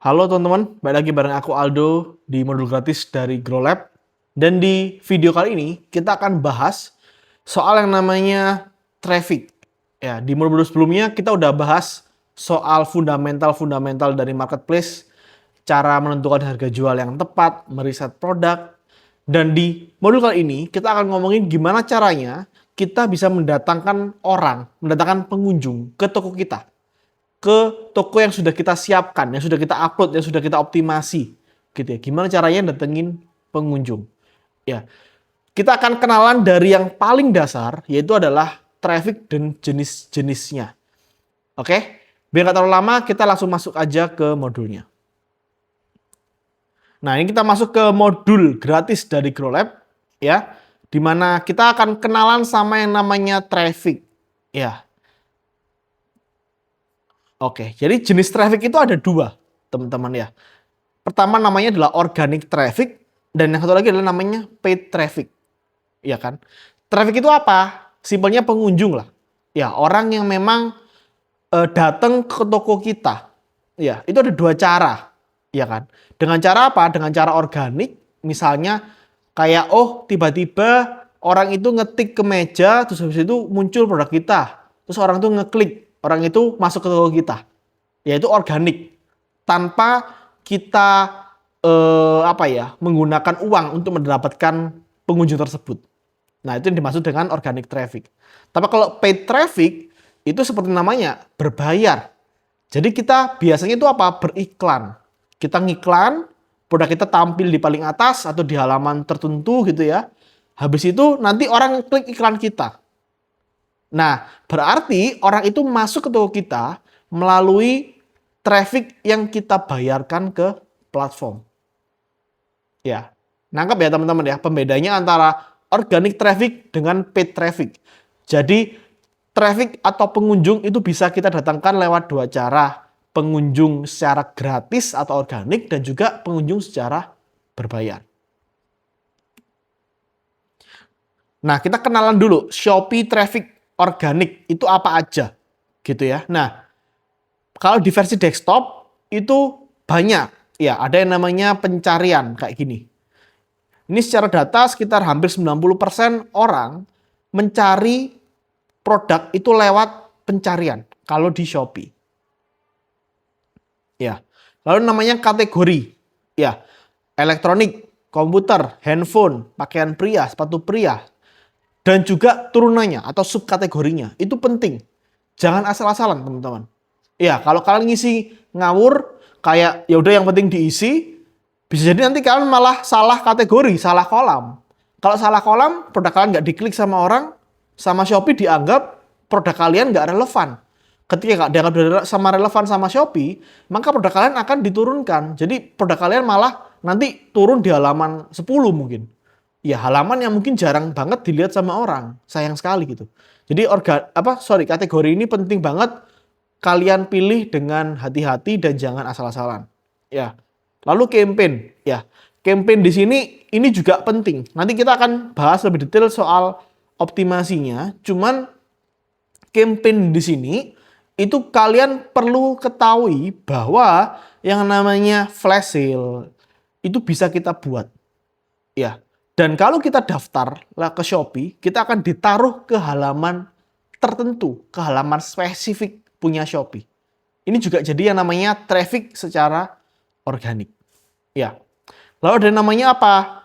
Halo teman-teman, balik lagi bareng aku Aldo di modul gratis dari GrowLab. Dan di video kali ini kita akan bahas soal yang namanya traffic. Ya, di modul sebelumnya kita udah bahas soal fundamental-fundamental dari marketplace, cara menentukan harga jual yang tepat, meriset produk. Dan di modul kali ini kita akan ngomongin gimana caranya kita bisa mendatangkan orang, mendatangkan pengunjung ke toko kita, ke toko yang sudah kita siapkan, yang sudah kita upload, yang sudah kita optimasi, gitu ya. Gimana caranya datengin pengunjung? Ya, kita akan kenalan dari yang paling dasar, yaitu adalah traffic dan jenis-jenisnya. Oke, biar nggak terlalu lama, kita langsung masuk aja ke modulnya. Nah, ini kita masuk ke modul gratis dari GrowLab, ya, dimana kita akan kenalan sama yang namanya traffic, ya. Oke, jadi jenis traffic itu ada dua, teman-teman ya. Pertama namanya adalah organic traffic, dan yang satu lagi adalah namanya paid traffic. Ya kan? Traffic itu apa? Simpelnya pengunjung lah. Ya, orang yang memang datang ke toko kita. Ya, itu ada dua cara. Ya kan? Dengan cara apa? Dengan cara organik, misalnya kayak tiba-tiba orang itu ngetik ke meja, terus habis itu muncul produk kita. Terus orang itu ngeklik, orang itu masuk ke toko kita. Yaitu organik. Tanpa kita menggunakan uang untuk mendapatkan pengunjung tersebut. Nah, itu yang dimaksud dengan organic traffic. Tapi kalau paid traffic itu seperti namanya, berbayar. Jadi kita biasanya itu apa? Beriklan. Kita ngiklan, produk kita tampil di paling atas atau di halaman tertentu gitu ya. Habis itu nanti orang klik iklan kita. Nah, berarti orang itu masuk ke toko kita melalui traffic yang kita bayarkan ke platform. Ya, nangkep ya teman-teman ya, pembedanya antara organic traffic dengan paid traffic. Jadi traffic atau pengunjung itu bisa kita datangkan lewat dua cara. Pengunjung secara gratis atau organik dan juga pengunjung secara berbayar. Nah, kita kenalan dulu Shopee traffic organik itu apa aja gitu ya. Nah, kalau di versi desktop itu banyak. Ya, ada yang namanya pencarian kayak gini. Ini secara data sekitar hampir 90% orang mencari produk itu lewat pencarian kalau di Shopee. Ya. Lalu namanya kategori. Ya. Elektronik, komputer, handphone, pakaian pria, sepatu pria, dan juga turunannya atau subkategorinya. Itu penting. Jangan asal-asalan, teman-teman. Ya, kalau kalian ngisi ngawur kayak ya udah yang penting diisi, bisa jadi nanti kalian malah salah kategori, salah kolam. Kalau salah kolam, produk kalian nggak diklik sama orang, sama Shopee dianggap produk kalian nggak relevan. Ketika nggak dianggap relevan sama Shopee, maka produk kalian akan diturunkan. Jadi produk kalian malah nanti turun di halaman 10 mungkin. Ya halaman yang mungkin jarang banget dilihat sama orang. Sayang sekali gitu. Jadi kategori ini penting banget kalian pilih dengan hati-hati dan jangan asal-asalan. Ya. Lalu campaign, ya. Campaign di sini ini juga penting. Nanti kita akan bahas lebih detail soal optimasinya. Cuman campaign di sini itu kalian perlu ketahui bahwa yang namanya flash sale itu bisa kita buat. Ya. Dan kalau kita daftar ke Shopee, kita akan ditaruh ke halaman tertentu, ke halaman spesifik punya Shopee. Ini juga jadi yang namanya traffic secara organik. Ya. Lalu ada namanya apa?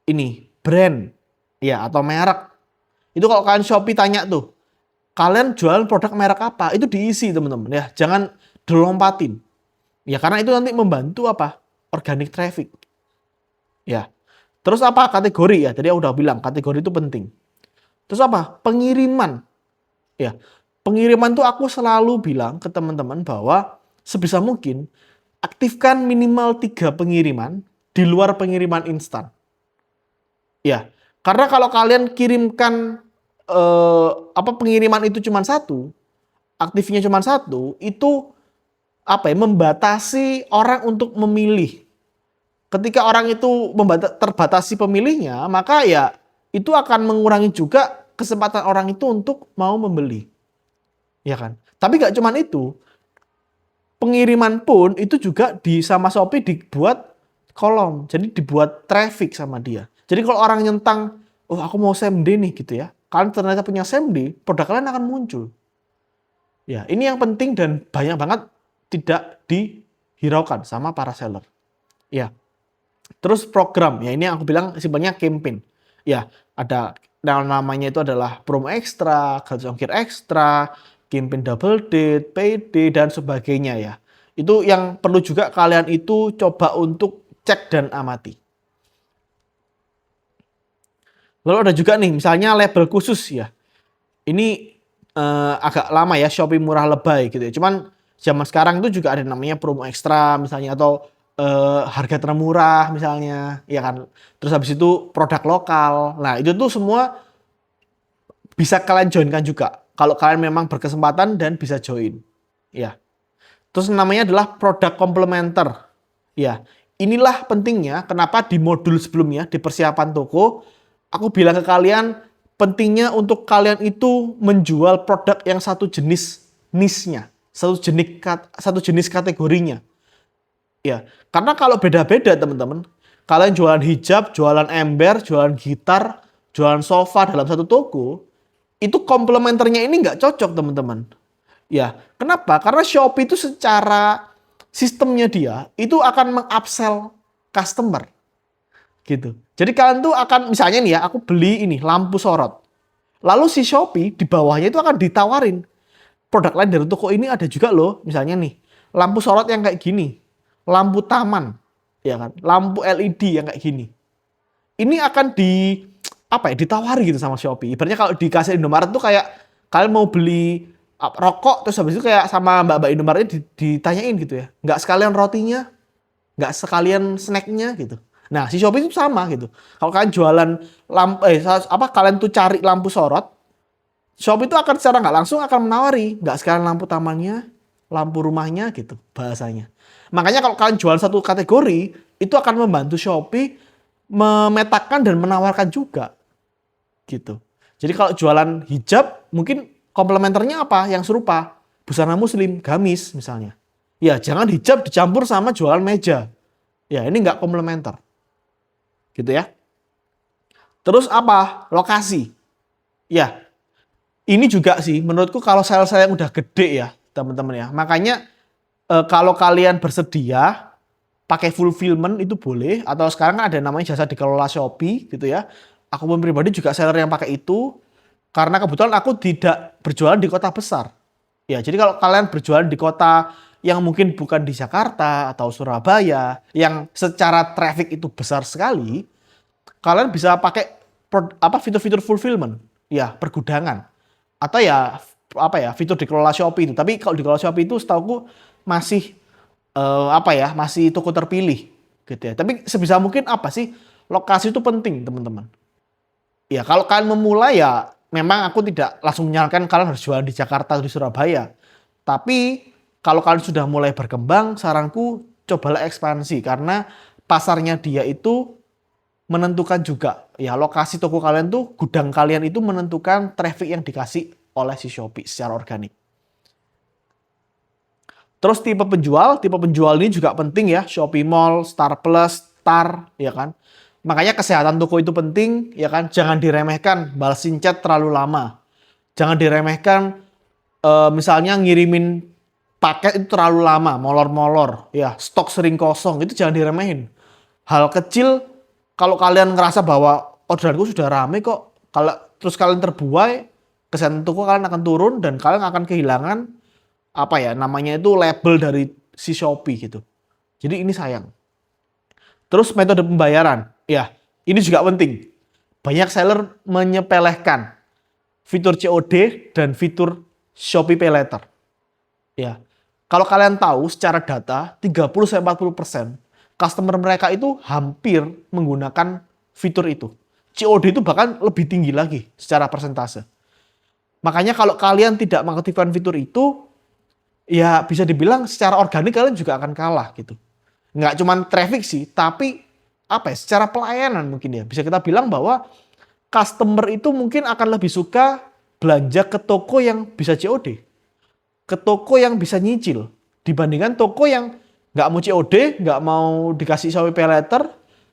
Ini brand ya atau merek. Itu kalau kalian Shopee tanya tuh, kalian jualan produk merek apa? Itu diisi teman-teman ya. Jangan dilompatin. Ya karena itu nanti membantu apa? Organic traffic. Ya. Terus apa? Kategori ya. Tadi aku udah bilang kategori itu penting. Terus apa? Pengiriman. Ya. Pengiriman tuh aku selalu bilang ke teman-teman bahwa sebisa mungkin aktifkan minimal 3 pengiriman di luar pengiriman instan. Ya, karena kalau kalian kirimkan pengiriman itu cuma satu, aktifnya cuma satu, itu membatasi orang untuk memilih. Ketika orang itu terbatasi pemilihnya, maka ya itu akan mengurangi juga kesempatan orang itu untuk mau membeli. Ya kan? Tapi gak cuma itu, pengiriman pun itu juga sama Shopee dibuat kolom. Jadi dibuat traffic sama dia. Jadi kalau orang nyentang, oh aku mau same day nih gitu ya. Kalian ternyata punya same day, produk kalian akan muncul. Ya, ini yang penting dan banyak banget tidak dihiraukan sama para seller. Ya. Terus program, ya ini yang aku bilang simpelnya campaign. Ya, ada namanya itu adalah promo ekstra, gratis ongkir ekstra, campaign double date, payday dan sebagainya ya. Itu yang perlu juga kalian itu coba untuk cek dan amati. Lalu ada juga nih misalnya label khusus ya. Ini agak lama ya, Shopee murah lebay gitu ya. Cuman zaman sekarang itu juga ada namanya promo ekstra misalnya atau harga termurah misalnya, ya kan. Terus habis itu produk lokal. Nah, itu tuh semua bisa kalian joinkan juga kalau kalian memang berkesempatan dan bisa join. Ya. Terus namanya adalah produk komplementer. Ya. Inilah pentingnya kenapa di modul sebelumnya di persiapan toko aku bilang ke kalian pentingnya untuk kalian itu menjual produk yang satu jenis niche-nya, satu jenis kategorinya. Ya, karena kalau beda-beda teman-teman, kalian jualan hijab, jualan ember, jualan gitar, jualan sofa dalam satu toko, itu komplementernya ini nggak cocok teman-teman. Ya, kenapa? Karena Shopee itu secara sistemnya dia itu akan mengupsell customer gitu. Jadi kalian tuh akan misalnya nih ya, aku beli ini lampu sorot. Lalu si Shopee di bawahnya itu akan ditawarin produk lain dari toko ini ada juga loh. Misalnya nih, lampu sorot yang kayak gini, lampu taman, ya kan, lampu LED yang kayak gini. Ini akan ditawari gitu sama Shopee. Ibaratnya kalau di kasir Indomaret tuh kayak kalian mau beli rokok terus habis itu kayak sama mbak-mbak Indomaret ditanyain gitu ya. Nggak sekalian rotinya, nggak sekalian snacknya gitu. Nah, si Shopee itu sama gitu. Kalau kalian jualan kalian tuh cari lampu sorot, Shopee itu akan secara nggak langsung akan menawari, nggak sekalian lampu tamannya, lampu rumahnya gitu bahasanya. Makanya kalau kalian jual satu kategori, itu akan membantu Shopee memetakan dan menawarkan juga gitu. Jadi kalau jualan hijab, mungkin komplementernya apa? Yang serupa, busana muslim, gamis misalnya. Ya jangan hijab dicampur sama jualan meja. Ya ini nggak komplementer. Gitu ya. Terus apa? Lokasi. Ya, ini juga sih menurutku kalau sel-sel yang udah gede ya teman-teman ya. Makanya kalau kalian bersedia pakai fulfillment itu boleh. Atau sekarang kan ada namanya jasa dikelola Shopee gitu ya. Aku pun pribadi juga seller yang pakai itu. Karena kebetulan aku tidak berjualan di kota besar. Ya, jadi kalau kalian berjualan di kota yang mungkin bukan di Jakarta atau Surabaya, yang secara traffic itu besar sekali, kalian bisa pakai fitur-fitur fulfillment, ya pergudangan, atau ya fitur dikelola Shopee itu. Tapi kalau dikelola Shopee itu setahuku masih masih toko terpilih, gitu ya. Tapi sebisa mungkin lokasi itu penting teman-teman. Ya kalau kalian memulai ya memang aku tidak langsung menyarankan kalian harus jualan di Jakarta atau di Surabaya. Tapi kalau kalian sudah mulai berkembang, saranku cobalah ekspansi karena pasarnya dia itu menentukan juga. Ya lokasi toko kalian tuh, gudang kalian itu menentukan traffic yang dikasih oleh si Shopee secara organik. Terus tipe penjual ini juga penting ya. Shopee Mall, Star Plus, Star, ya kan. Makanya kesehatan toko itu penting, ya kan. Jangan diremehkan, balesin chat terlalu lama. Jangan diremehkan, misalnya ngirimin paket itu terlalu lama, molor-molor, ya stok sering kosong, itu jangan diremehin. Hal kecil, kalau kalian ngerasa bahwa orderanku sudah rame kok, kalau terus kalian terbuai, kesehatan toko kalian akan turun dan kalian akan kehilangan namanya itu label dari si Shopee gitu. Jadi ini sayang. Terus metode pembayaran, ya ini juga penting. Banyak seller menyepelekan fitur COD dan fitur Shopee Pay Later. Ya, kalau kalian tahu secara data 30-40% customer mereka itu hampir menggunakan fitur itu. COD itu bahkan lebih tinggi lagi secara persentase. Makanya kalau kalian tidak mengaktifkan fitur itu, ya bisa dibilang secara organik kalian juga akan kalah gitu. Nggak cuma traffic sih, tapi secara pelayanan mungkin ya. Bisa kita bilang bahwa customer itu mungkin akan lebih suka belanja ke toko yang bisa COD. Ke toko yang bisa nyicil. Dibandingkan toko yang nggak mau COD, nggak mau dikasih Shopee Pay Later,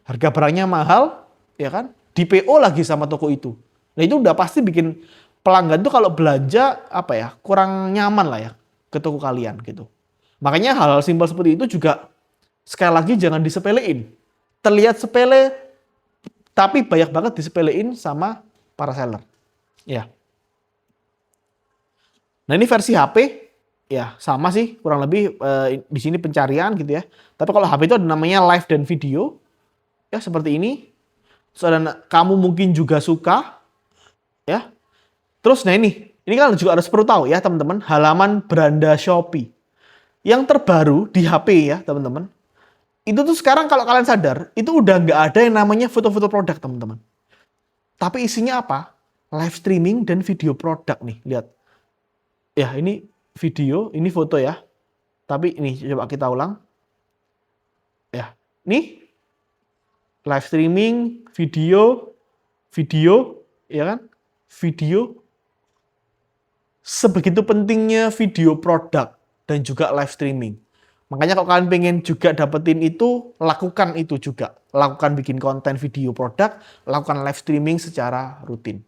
harga barangnya mahal, ya kan? Di PO lagi sama toko itu. Nah itu udah pasti bikin pelanggan tuh kalau belanja apa ya kurang nyaman lah ya ke toko kalian gitu. Makanya hal-hal simpel seperti itu juga sekali lagi jangan disepelein. Terlihat sepele, tapi banyak banget disepelein sama para seller. Ya. Nah ini versi HP, ya sama sih kurang lebih di sini pencarian gitu ya. Tapi kalau HP itu ada namanya live dan video, ya seperti ini. Terus ada kamu mungkin juga suka, ya. Terus nah ini kan juga harus perlu tahu ya teman-teman, halaman beranda Shopee. Yang terbaru di HP ya teman-teman. Itu tuh sekarang kalau kalian sadar, itu udah nggak ada yang namanya foto-foto produk teman-teman. Tapi isinya apa? Live streaming dan video produk nih, lihat. Ya ini video, ini foto ya. Tapi ini coba kita ulang. Ya, nih live streaming, video, ya kan? Video. Sebegitu pentingnya video produk dan juga live streaming. Makanya kalau kalian pengen juga dapetin itu, lakukan itu juga. Lakukan bikin konten video produk, lakukan live streaming secara rutin.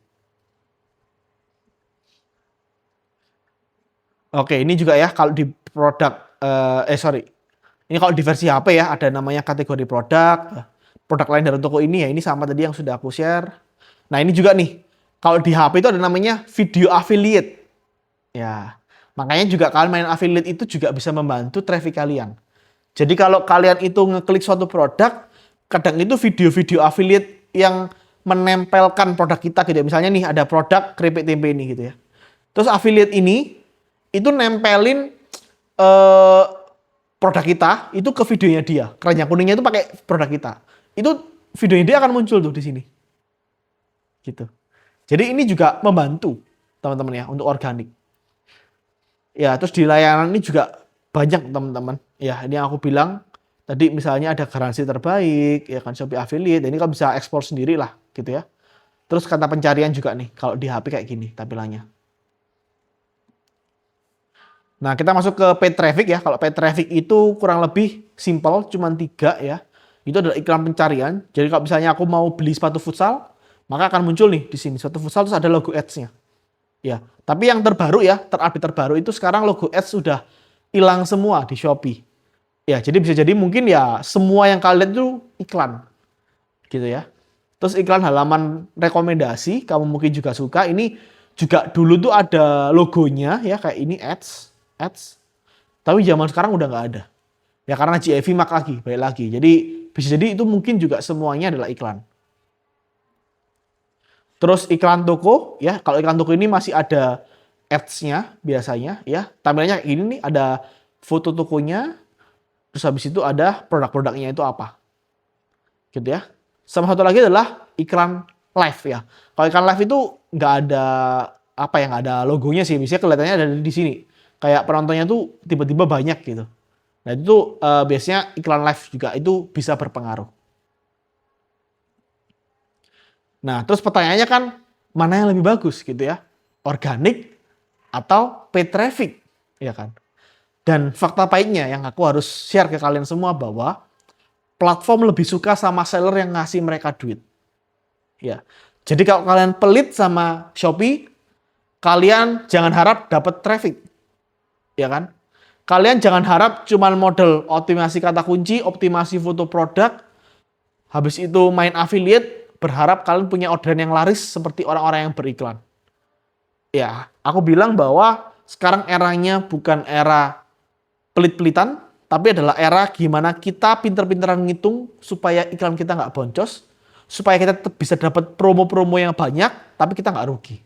Oke, ini juga ya kalau di produk, ini kalau di versi HP ya, ada namanya kategori produk. Produk lain dari toko ini ya, ini sama tadi yang sudah aku share. Nah ini juga nih, kalau di HP itu ada namanya video affiliate. Ya, makanya juga kalian main affiliate itu juga bisa membantu traffic kalian. Jadi kalau kalian itu ngeklik suatu produk, kadang itu video-video affiliate yang menempelkan produk kita gitu ya. Misalnya nih ada produk keripik tempe ini gitu ya. Terus affiliate ini itu nempelin produk kita itu ke videonya dia. Keranjang kuningnya itu pakai produk kita. Itu videonya dia akan muncul tuh di sini. Gitu. Jadi ini juga membantu teman-teman ya untuk organik. Ya, terus di layanan ini juga banyak teman-teman. Ya, ini yang aku bilang tadi misalnya ada garansi terbaik, ya kan Shopee Affiliate. Ini kan bisa ekspor sendiri lah gitu ya. Terus kata pencarian juga nih kalau di HP kayak gini tampilannya. Nah, kita masuk ke paid traffic ya. Kalau paid traffic itu kurang lebih simple, cuma 3 ya. Itu adalah iklan pencarian. Jadi kalau misalnya aku mau beli sepatu futsal, maka akan muncul nih di sini sepatu futsal terus ada logo ads-nya. Ya, tapi yang terbaru ya, terupdate terbaru itu sekarang logo ads sudah hilang semua di Shopee. Ya, jadi bisa jadi mungkin ya semua yang kalian itu iklan. Gitu ya. Terus iklan halaman rekomendasi, kamu mungkin juga suka. Ini juga dulu tuh ada logonya ya kayak ini ads. Tapi zaman sekarang udah nggak ada. Ya karena GIV mak lagi, balik lagi. Jadi bisa jadi itu mungkin juga semuanya adalah iklan. Terus iklan toko ya, kalau iklan toko ini masih ada ads-nya biasanya ya. Tampilannya kayak gini nih, ada foto tokonya. Terus habis itu ada produk-produknya itu apa. Gitu ya. Sama satu lagi adalah iklan live ya. Kalau iklan live itu nggak ada apa yang nggak ada logonya sih. Biasanya kelihatannya ada di sini. Kayak penontonnya tuh tiba-tiba banyak gitu. Nah itu biasanya iklan live juga itu bisa berpengaruh. Nah terus pertanyaannya kan mana yang lebih bagus gitu ya? Organik atau paid traffic? Ya kan? Dan fakta pahitnya yang aku harus share ke kalian semua bahwa platform lebih suka sama seller yang ngasih mereka duit. Ya. Jadi kalau kalian pelit sama Shopee, kalian jangan harap dapat traffic. Ya kan? Kalian jangan harap cuman model optimasi kata kunci, optimasi foto produk, habis itu main affiliate, berharap kalian punya orderan yang laris seperti orang-orang yang beriklan. Ya, aku bilang bahwa sekarang eranya bukan era pelit-pelitan, tapi adalah era gimana kita pinter-pinteran ngitung supaya iklan kita nggak boncos, supaya kita tetap bisa dapat promo-promo yang banyak, tapi kita nggak rugi.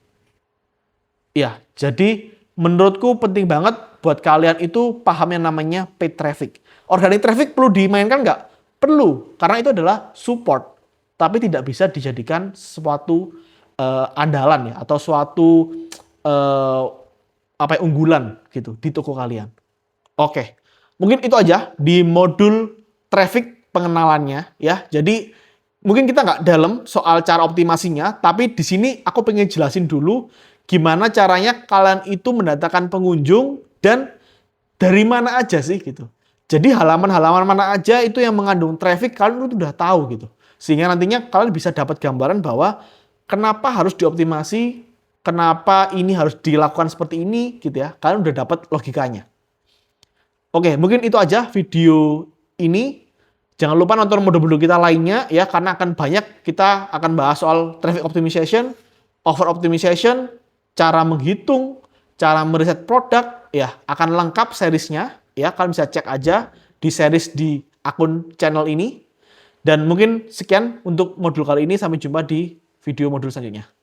Ya, jadi menurutku penting banget buat kalian itu paham yang namanya paid traffic. Organic traffic perlu dimainkan nggak? Perlu, karena itu adalah support. Tapi tidak bisa dijadikan suatu andalan ya, atau suatu unggulan gitu di toko kalian. Oke, mungkin itu aja di modul traffic pengenalannya ya. Jadi mungkin kita nggak dalam soal cara optimasinya, tapi di sini aku pengen jelasin dulu gimana caranya kalian itu mendatangkan pengunjung dan dari mana aja sih gitu. Jadi halaman-halaman mana aja itu yang mengandung traffic kalian itu udah tahu gitu. Sehingga nantinya kalian bisa dapat gambaran bahwa kenapa harus dioptimasi, kenapa ini harus dilakukan seperti ini gitu ya. Kalian udah dapat logikanya. Oke, mungkin itu aja video ini. Jangan lupa nonton modul-modul kita lainnya ya, karena akan banyak kita akan bahas soal traffic optimization, over optimization, cara menghitung, cara meriset produk, ya akan lengkap seriesnya. Ya, kalian bisa cek aja di series di akun channel ini. Dan mungkin sekian untuk modul kali ini. Sampai jumpa di video modul selanjutnya.